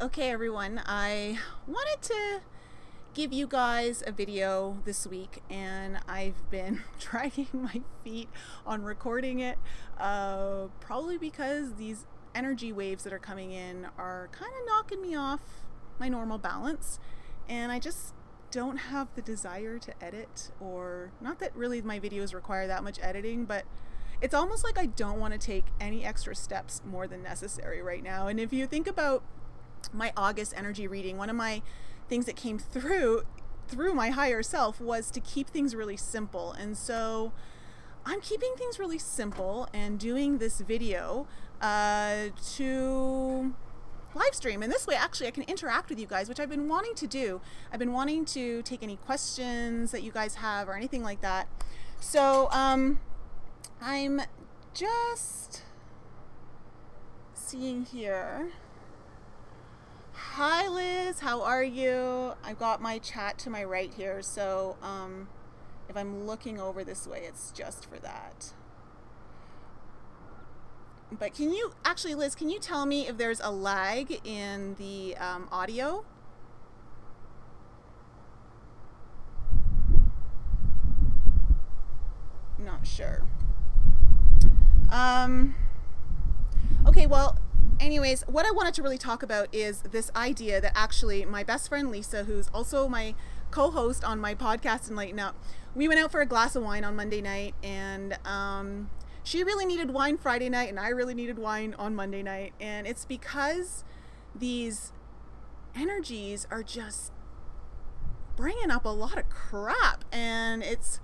Okay everyone, I wanted to give you guys a video this week, and I've been dragging my feet on recording it, probably because these energy waves that are coming in are kind of knocking me off my normal balance, and I just don't have the desire to edit. Or not that really my videos require that much editing, but it's almost like I don't want to take any extra steps more than necessary right now. And if you think about my August energy reading, one of my things that came through my higher self was to keep things really simple. And so I'm keeping things really simple and doing this video to live stream. And this way, actually, I can interact with you guys, which I've been wanting to do. I've been wanting to take any questions that you guys have or anything like that. So I'm just seeing here. Hi Liz, how are you? I've got my chat to my right here, so if I'm looking over this way, it's just for that. But can you, actually Liz, can you tell me if there's a lag in the audio? Not sure. Okay, well, anyways, what I wanted to really talk about is this idea that actually my best friend Lisa, who's also my co-host on my podcast Enlighten Up, we went out for a glass of wine on Monday night, and she really needed wine Friday night and I really needed wine on Monday night. And it's because these energies are just bringing up a lot of crap, and it's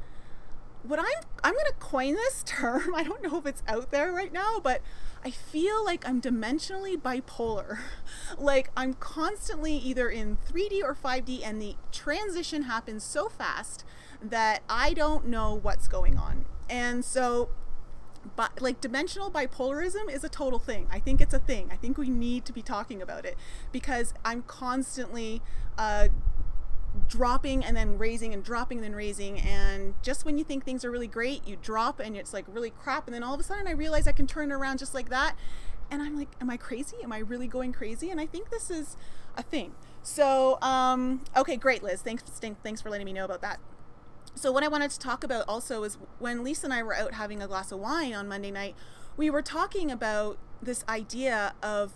what I'm going to coin this term. I don't know if it's out there right now, but I feel like I'm dimensionally bipolar. Like I'm constantly either in 3D or 5D, and the transition happens so fast that I don't know what's going on. And so, but like dimensional bipolarism is a total thing. I think it's a thing. I think we need to be talking about it, because I'm constantly dropping and then raising and dropping and then raising, and just when you think things are really great, you drop and it's like really crap, and then all of a sudden I realize I can turn it around just like that, and I'm like, am I crazy? Am I really going crazy? And I think this is a thing. So okay, great Liz, thanks for letting me know about that. So what I wanted to talk about also is when Lisa and I were out having a glass of wine on Monday night, we were talking about this idea of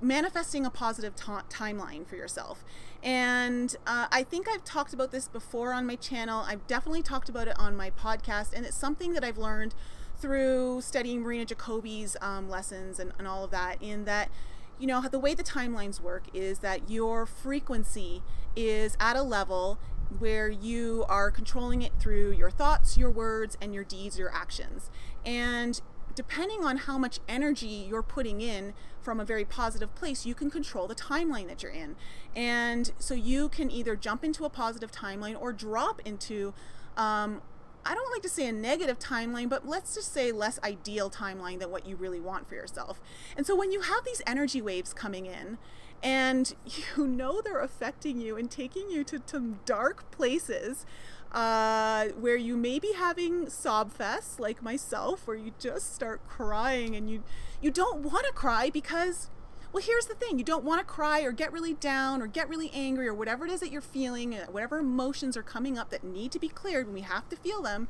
manifesting a positive timeline for yourself. And I think I've talked about this before on my channel. I've definitely talked about it on my podcast, and it's something that I've learned through studying Marina Jacobi's lessons and all of that, in that, you know, the way the timelines work is that your frequency is at a level where you are controlling it through your thoughts, your words, and your deeds, your actions. And depending on how much energy you're putting in from a very positive place, you can control the timeline that you're in. And so you can either jump into a positive timeline or drop into, I don't like to say a negative timeline, but let's just say less ideal timeline than what you really want for yourself. And so when you have these energy waves coming in, and you know they're affecting you and taking you to dark places, where you may be having sob fests like myself, where you just start crying, and you don't want to cry because, well, here's the thing, you don't want to cry or get really down or get really angry or whatever it is that you're feeling, whatever emotions are coming up that need to be cleared when we have to feel them,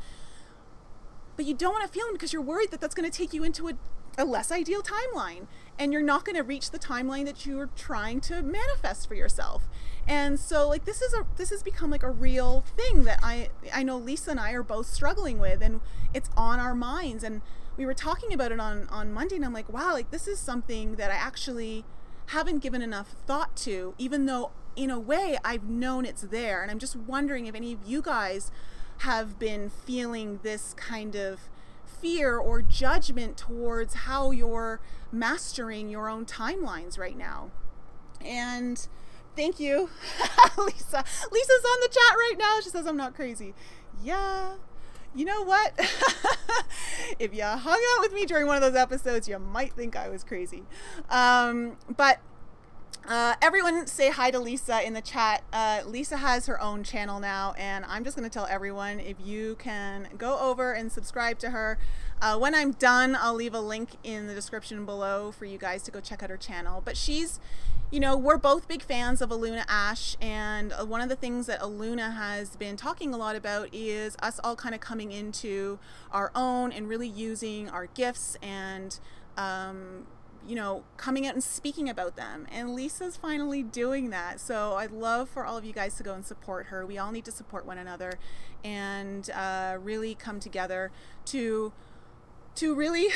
but you don't want to feel them because you're worried that that's going to take you into a less ideal timeline, and you're not going to reach the timeline that you're trying to manifest for yourself. And so like this has become like a real thing that I know Lisa and I are both struggling with, and it's on our minds. And we were talking about it on Monday, and I'm like, wow, like this is something that I actually haven't given enough thought to, even though in a way I've known it's there. And I'm just wondering if any of you guys have been feeling this kind of fear or judgment towards how you're mastering your own timelines right now. And thank you, Lisa. Lisa's on the chat right now. She says I'm not crazy. Yeah, you know what? If you hung out with me during one of those episodes, you might think I was crazy. But Everyone say hi to Lisa in the chat. Lisa has her own channel now, and I'm just going to tell everyone, if you can go over and subscribe to her. When I'm done, I'll leave a link in the description below for you guys to go check out her channel. But she's, you know, we're both big fans of Aluna Ash, and one of the things that Aluna has been talking a lot about is us all kind of coming into our own and really using our gifts and you know, coming out and speaking about them. And Lisa's finally doing that. So I'd love for all of you guys to go and support her. We all need to support one another and really come together to really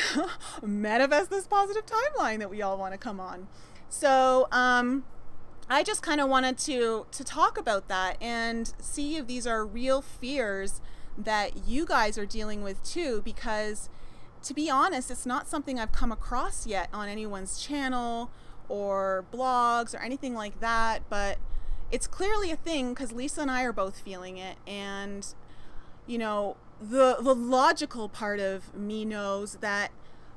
manifest this positive timeline that we all want to come on. So I just kind of wanted to talk about that and see if these are real fears that you guys are dealing with too, because to be honest, it's not something I've come across yet on anyone's channel or blogs or anything like that, but it's clearly a thing because Lisa and I are both feeling it. And, you know, the logical part of me knows that,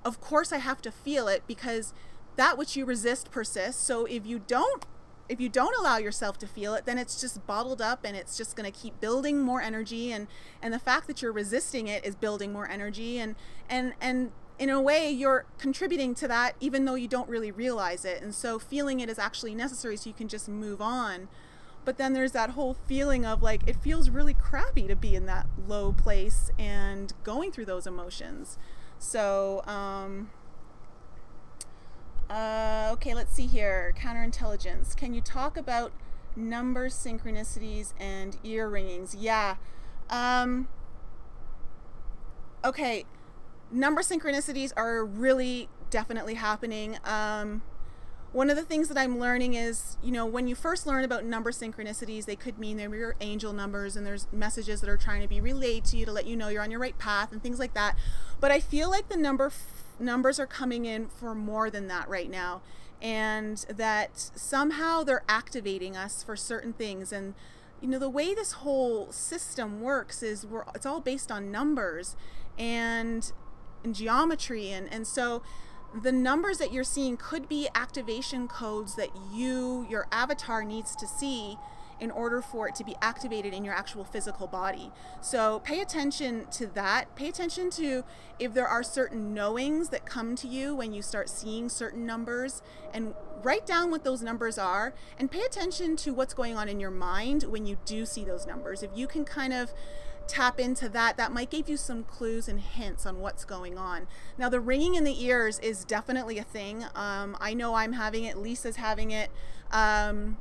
of course, I have to feel it because that which you resist persists. So if you don't allow yourself to feel it, then it's just bottled up and it's just going to keep building more energy, and the fact that you're resisting it is building more energy, and in a way you're contributing to that even though you don't really realize it. And so feeling it is actually necessary so you can just move on. But then there's that whole feeling of like, it feels really crappy to be in that low place and going through those emotions. So okay, let's see here. Counterintelligence. Can you talk about number synchronicities and ear ringings? Yeah. Okay. Number synchronicities are really definitely happening. One of the things that I'm learning is, you know, when you first learn about number synchronicities, they could mean they're your angel numbers and there's messages that are trying to be relayed to you to let you know you're on your right path and things like that. But I feel like the numbers are coming in for more than that right now, and that somehow they're activating us for certain things. And you know, the way this whole system works is it's all based on numbers and geometry, and so the numbers that you're seeing could be activation codes that your avatar needs to see in order for it to be activated in your actual physical body. So pay attention to that. Pay attention to if there are certain knowings that come to you when you start seeing certain numbers, and write down what those numbers are, and pay attention to what's going on in your mind when you do see those numbers. If you can kind of tap into that, that might give you some clues and hints on what's going on. Now, the ringing in the ears is definitely a thing. I know I'm having it, Lisa's having it. And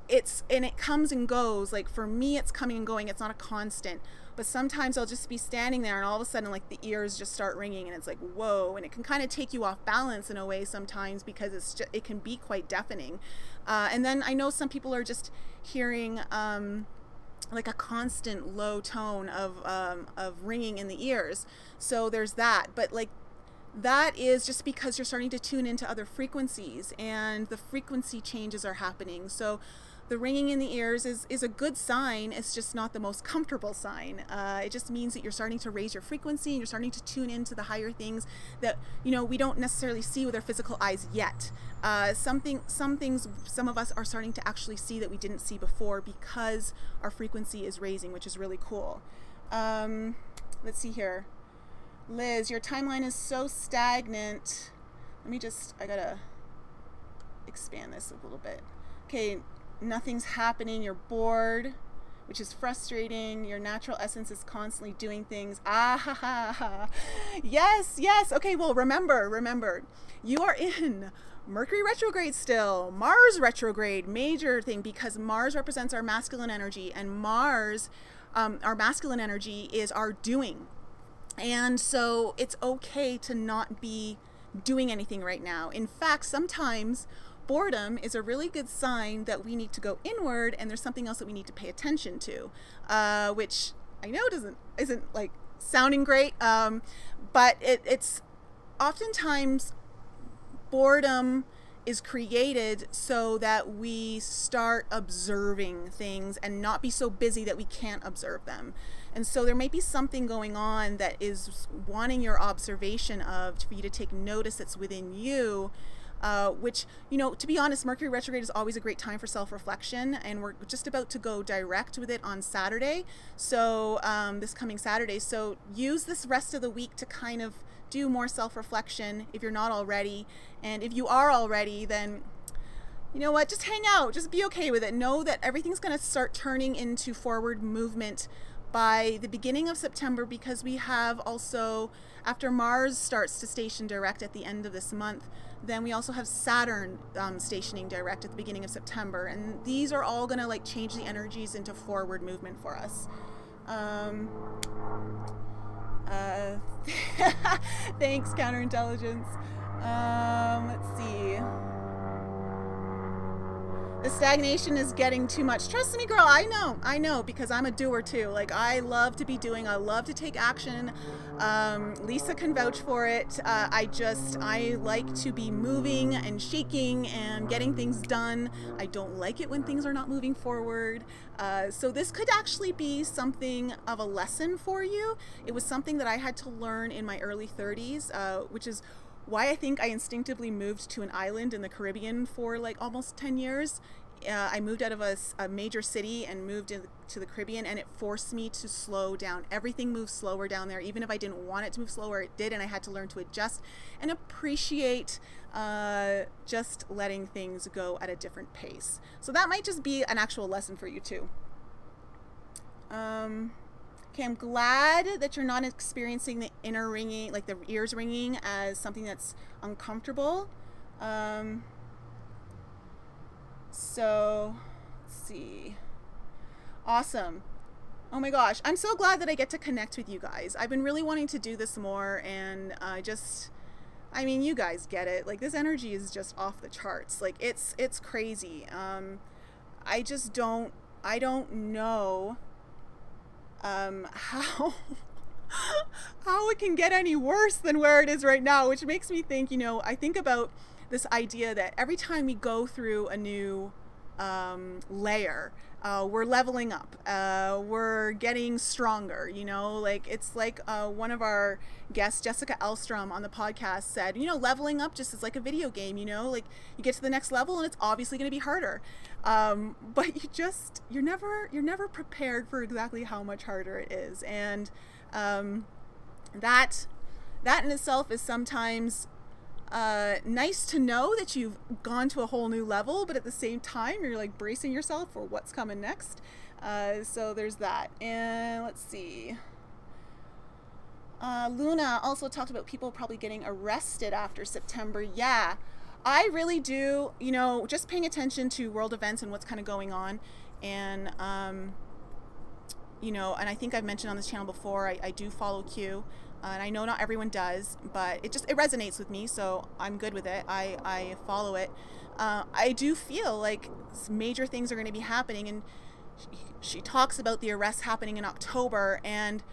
it comes and goes. Like for me, it's coming and going. It's not a constant. But sometimes I'll just be standing there and all of a sudden like the ears just start ringing and it's like, whoa. And it can kind of take you off balance in a way sometimes because it can be quite deafening. And then I know some people are just hearing like a constant low tone of ringing in the ears. So there's that. But like that is just because you're starting to tune into other frequencies and the frequency changes are happening. So the ringing in the ears is a good sign. It's just not the most comfortable sign. It just means that you're starting to raise your frequency and you're starting to tune into the higher things that, you know, we don't necessarily see with our physical eyes yet. Some things some of us are starting to actually see that we didn't see before because our frequency is raising, which is really cool. Let's see here. Liz, your timeline is so stagnant. I gotta expand this a little bit. Okay. Nothing's happening, you're bored, which is frustrating. Your natural essence is constantly doing things. Ah ha ha ha. Yes, yes. Okay, well, remember, you are in Mercury retrograde still. Mars retrograde, major thing, because Mars represents our masculine energy, and Mars, our masculine energy is our doing. And so it's okay to not be doing anything right now. In fact, sometimes boredom is a really good sign that we need to go inward and there's something else that we need to pay attention to, which I know isn't like sounding great, but it's oftentimes boredom is created so that we start observing things and not be so busy that we can't observe them. And so there may be something going on that is wanting your observation for you to take notice that's within you. which, you know, to be honest, Mercury retrograde is always a great time for self-reflection, and we're just about to go direct with it on Saturday. So this coming Saturday. So use this rest of the week to kind of do more self-reflection if you're not already. And if you are already, then you know what, just hang out, just be okay with it. Know that everything's going to start turning into forward movement by the beginning of September, because we have also, after Mars starts to station direct at the end of this month, then we also have Saturn stationing direct at the beginning of September, and these are all going to like change the energies into forward movement for us. Thanks, counterintelligence. Let's see. The stagnation is getting too much. Trust me, girl, I know, because I'm a doer too. Like, I love to be doing, I love to take action. Lisa can vouch for it. I like to be moving and shaking and getting things done. I don't like it when things are not moving forward. So this could actually be something of a lesson for you. It was something that I had to learn in my early 30s, which is why I think I instinctively moved to an island in the Caribbean for like almost 10 years. I moved out of a major city and moved into the Caribbean, and it forced me to slow down. Everything moves slower down there. Even if I didn't want it to move slower, it did, and I had to learn to adjust and appreciate just letting things go at a different pace. So that might just be an actual lesson for you too. Okay, I'm glad that you're not experiencing the inner ringing, like the ears ringing, as something that's uncomfortable. So, let's see. Awesome. Oh my gosh, I'm so glad that I get to connect with you guys. I've been really wanting to do this more, and I mean, you guys get it. Like, this energy is just off the charts. Like, it's crazy. I don't know how it can get any worse than where it is right now, which makes me think, you know, I think about this idea that every time we go through a new layer, we're leveling up, we're getting stronger, you know, like it's like one of our guests, Jessica Elstrom, on the podcast said, you know, leveling up just is like a video game, you know, like you get to the next level and it's obviously going to be harder, but you're never prepared for exactly how much harder it is. And that in itself is sometimes nice to know that you've gone to a whole new level, but at the same time you're like bracing yourself for what's coming next. So there's that. And let's see, Luna also talked about people probably getting arrested after September. Yeah, I really do, you know, just paying attention to world events and what's kind of going on. And you know, and I think I've mentioned on this channel before, I do follow Q. And I know not everyone does, but it resonates with me, so I'm good with it. I follow it. I do feel like major things are going to be happening, and she talks about the arrests happening in October. And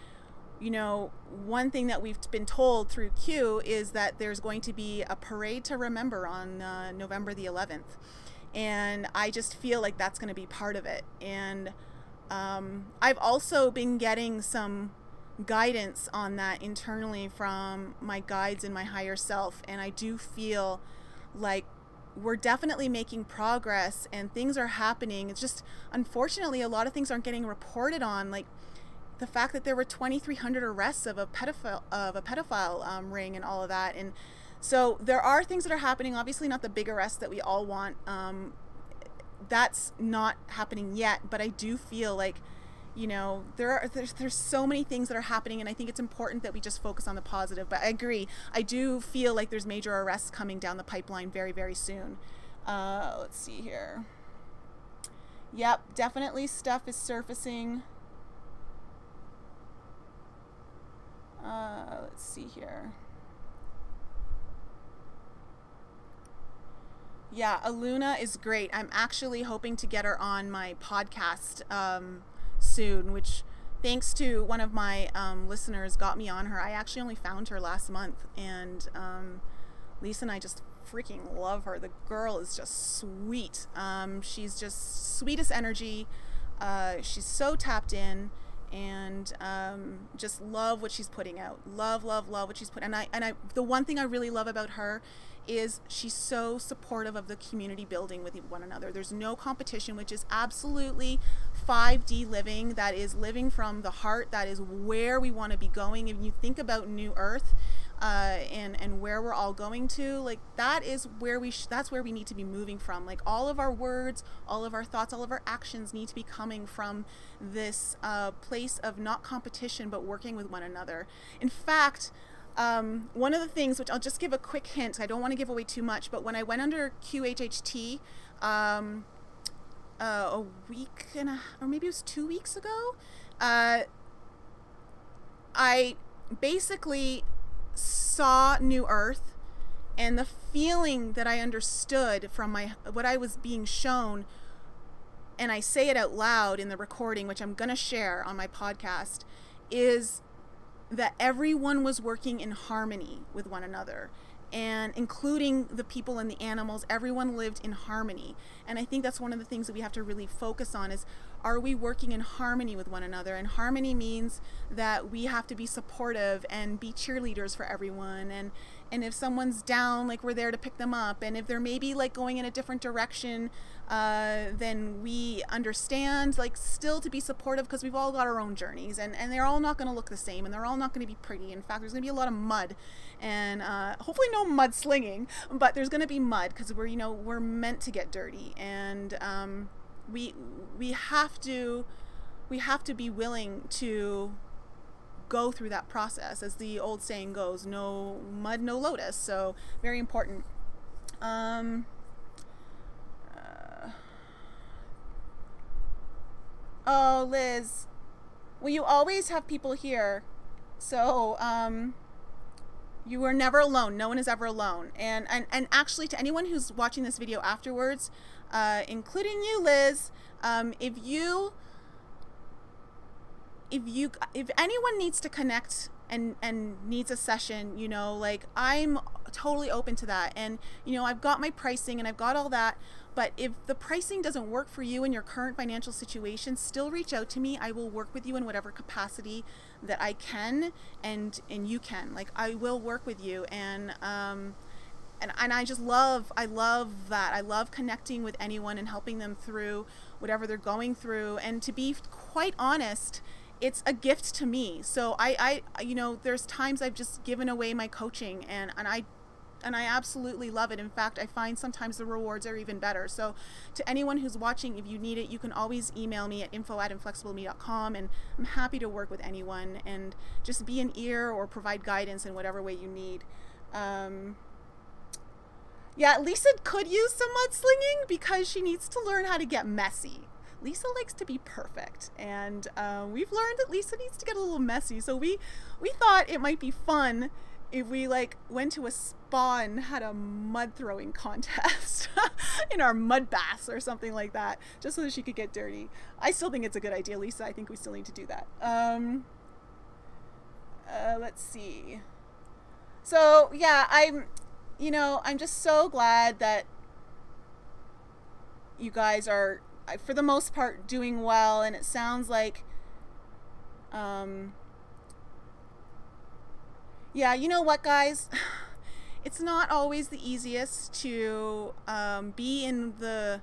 you know, one thing that we've been told through Q is that there's going to be a parade to remember on November the 11th, and I just feel like that's going to be part of it. And I've also been getting some guidance on that internally from my guides and my higher self, and I do feel like we're definitely making progress and things are happening. It's just, unfortunately, a lot of things aren't getting reported on, like the fact that there were 2,300 arrests of a pedophile ring and all of that. And so there are things that are happening, obviously not the big arrests that we all want. That's not happening yet, but I do feel like, you know, there's so many things that are happening, and I think it's important that we just focus on the positive. But I agree, I do feel like there's major arrests coming down the pipeline very, very soon. Let's see here. Yep, definitely stuff is surfacing. Let's see here. Yeah, Aluna is great. I'm actually hoping to get her on my podcast soon, which, thanks to one of my listeners, got me on her. I actually only found her last month, and Lisa and I just freaking love her. The girl is just sweet. She's just sweetest energy. She's so tapped in, and just love what she's putting out. Love what she's putting. And I the one thing I really love about her is she's so supportive of the community building with one another. There's no competition, which is absolutely 5D living. That is living from the heart. That is where we want to be going. If you think about New Earth, and where we're all going to, like, that is where that's where we need to be moving from. Like, all of our words, all of our thoughts, all of our actions need to be coming from this place of not competition, but working with one another. In fact, one of the things, which I'll just give a quick hint, I don't want to give away too much, but when I went under QHHT a week or maybe it was 2 weeks ago, I basically saw New Earth, and the feeling that I understood from what I was being shown, and I say it out loud in the recording, which I'm gonna share on my podcast, is that everyone was working in harmony with one another, and including the people and the animals, everyone lived in harmony. And I think that's one of the things that we have to really focus on is, are we working in harmony with one another? And harmony means that we have to be supportive and be cheerleaders for everyone. And if someone's down, like, we're there to pick them up. And if they're maybe like going in a different direction, then we understand, like, still to be supportive, because we've all got our own journeys, and they're all not going to look the same, and they're all not going to be pretty. In fact, there's going to be a lot of mud, and hopefully no mud slinging, but there's going to be mud, because we're meant to get dirty. And we have to be willing to go through that process. As the old saying goes, no mud, no lotus. So very important. Oh, Liz, well, you always have people here, so you are never alone. No one is ever alone. And actually, to anyone who's watching this video afterwards, including you, Liz, if anyone needs to connect and needs a session, like, I'm totally open to that. And I've got my pricing and I've got all that, but if the pricing doesn't work for you in your current financial situation, still reach out to me. I will work with you in whatever capacity that I can, and you can. Like, I will work with you. And I love that. I love connecting with anyone and helping them through whatever they're going through. And to be quite honest, it's a gift to me. So I there's times I've just given away my coaching, and I absolutely love it. In fact, I find sometimes the rewards are even better. So to anyone who's watching, if you need it, you can always email me at info@inflexiblement.com, and I'm happy to work with anyone and just be an ear or provide guidance in whatever way you need. Yeah, Lisa could use some mudslinging because she needs to learn how to get messy. Lisa likes to be perfect, and we've learned that Lisa needs to get a little messy. So we thought it might be fun if we went to a spa and had a mud throwing contest in our mud baths or something like that, just so that she could get dirty. I still think it's a good idea, Lisa. I think we still need to do that. Let's see. So yeah, I'm just so glad that you guys are, for the most part, doing well. And it sounds like, yeah, you know what, guys? It's not always the easiest to be in the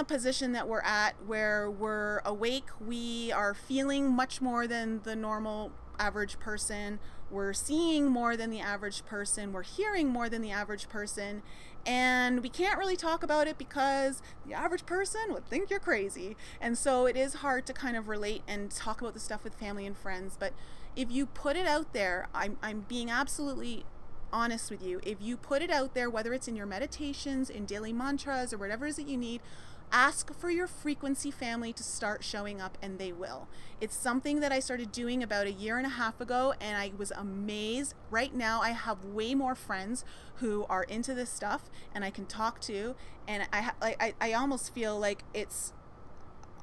position that we're at, where we're awake. We are feeling much more than the normal average person. We're seeing more than the average person. We're hearing more than the average person. And we can't really talk about it because the average person would think you're crazy. And so it is hard to kind of relate and talk about the stuff with family and friends. But if you put it out there, I'm being absolutely honest with you. If you put it out there, whether it's in your meditations, in daily mantras, or whatever it is that you need, ask for your frequency family to start showing up, and they will. It's something that I started doing about 1.5 years ago, and I was amazed. Right now I have way more friends who are into this stuff and I can talk to, and I almost feel like it's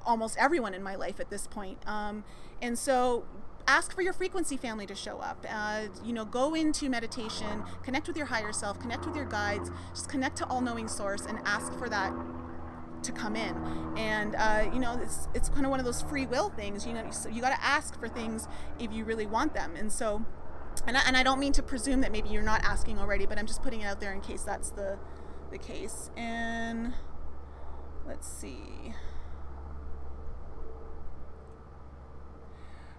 almost everyone in my life at this point. And so ask for your frequency family to show up. Go into meditation, connect with your higher self, connect with your guides, just connect to all-knowing source, and ask for that to come in. And you know, it's kind of one of those free will things. You know, you got to ask for things if you really want them. And so, and I don't mean to presume that maybe you're not asking already, but I'm just putting it out there in case that's the case. And let's see.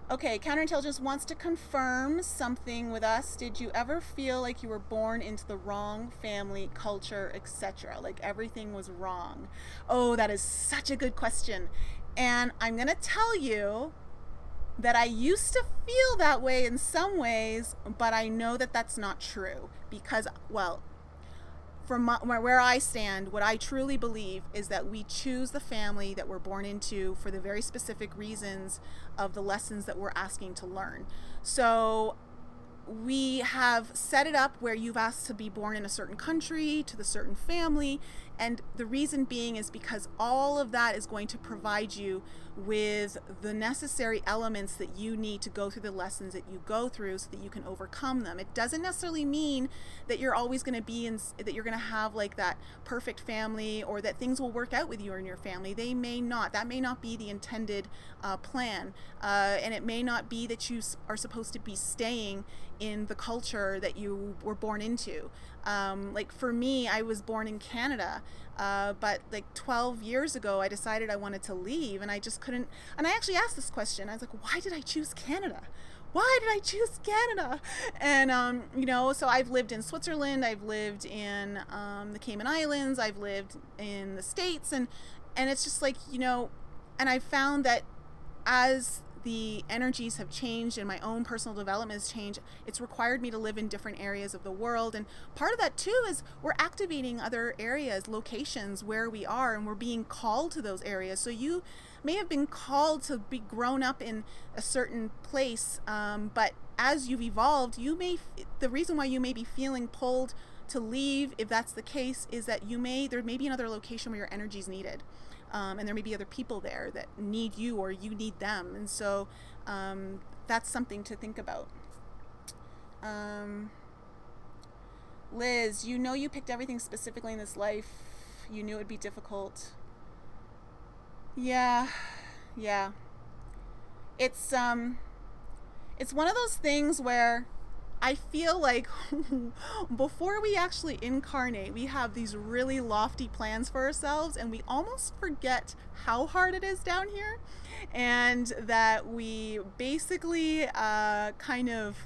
Okay, counterintelligence wants to confirm something with us. Did you ever feel like you were born into the wrong family, culture, etc.? Like everything was wrong? Oh, that is such a good question. And I'm going to tell you that I used to feel that way in some ways, but I know that that's not true because, well, from where I stand, what I truly believe is that we choose the family that we're born into for the very specific reasons of the lessons that we're asking to learn. So we have set it up where you've asked to be born in a certain country, to the certain family, and the reason being is because all of that is going to provide you with the necessary elements that you need to go through the lessons that you go through so that you can overcome them. It doesn't necessarily mean that you're always going to be in, that you're going to have like that perfect family or that things will work out with you and your family. They may not. That may not be the intended plan. And it may not be that you are supposed to be staying in the culture that you were born into. Like for me, I was born in Canada, but like 12 years ago, I decided I wanted to leave and I just couldn't. And I actually asked this question. I was like, why did I choose Canada? Why did I choose Canada? And, you know, so I've lived in Switzerland, I've lived in the Cayman Islands, I've lived in the States, and it's just like, you know, and I found that as the energies have changed and my own personal development has changed, it's required me to live in different areas of the world. And part of that too is we're activating other areas, locations where we are, and we're being called to those areas. So you may have been called to be grown up in a certain place, but as you've evolved, the reason why you may be feeling pulled to leave, if that's the case, is that there may be another location where your energy is needed. And there may be other people there that need you or you need them. And so that's something to think about. Liz, you know you picked everything specifically in this life. You knew it would be difficult. Yeah. It's one of those things where I feel like before we actually incarnate, we have these really lofty plans for ourselves, and we almost forget how hard it is down here, and that we basically kind of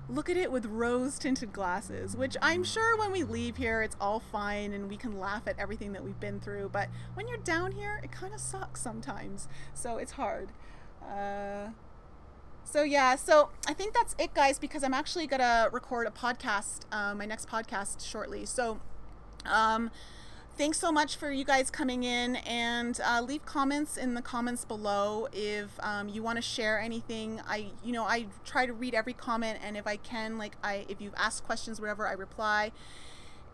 look at it with rose-tinted glasses, which I'm sure when we leave here, it's all fine and we can laugh at everything that we've been through. But when you're down here, it kind of sucks sometimes. So it's hard. So yeah, so I think that's it, guys, because I'm actually gonna record a podcast, my next podcast shortly. So thanks so much for you guys coming in, and leave comments in the comments below if you want to share anything. I try to read every comment, and if I can, if you've asked questions, whatever, I reply.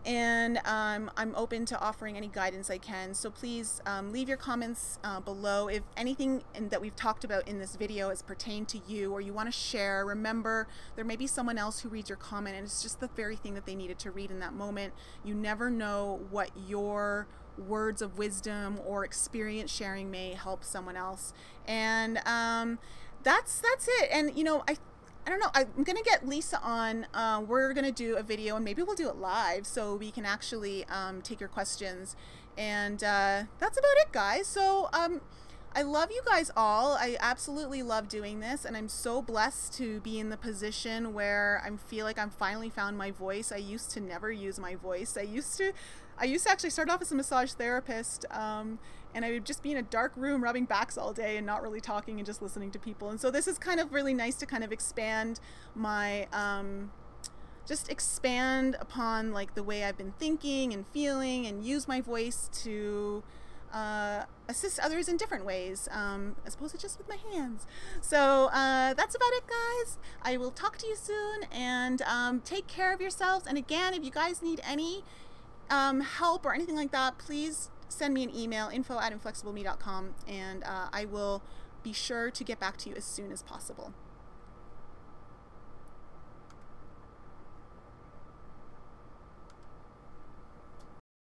And I'm open to offering any guidance I can. So please leave your comments below. If anything that we've talked about in this video has pertained to you or you want to share, remember there may be someone else who reads your comment and it's just the very thing that they needed to read in that moment. You never know what your words of wisdom or experience sharing may help someone else. And that's it. And you know, I don't know, I'm gonna get Lisa on. We're gonna do a video, and maybe we'll do it live so we can actually take your questions. And that's about it, guys. So I love you guys all. I absolutely love doing this, and I'm so blessed to be in the position where I feel like I'm finally found my voice. I used to never use my voice. I used to actually start off as a massage therapist, and I would just be in a dark room rubbing backs all day and not really talking and just listening to people. And so this is kind of really nice to kind of expand my, just expand upon like the way I've been thinking and feeling, and use my voice to assist others in different ways, as opposed to just with my hands. So that's about it, guys. I will talk to you soon, and take care of yourselves. And again, if you guys need any help or anything like that, please send me an email, info@inflexibleme.com, and I will be sure to get back to you as soon as possible.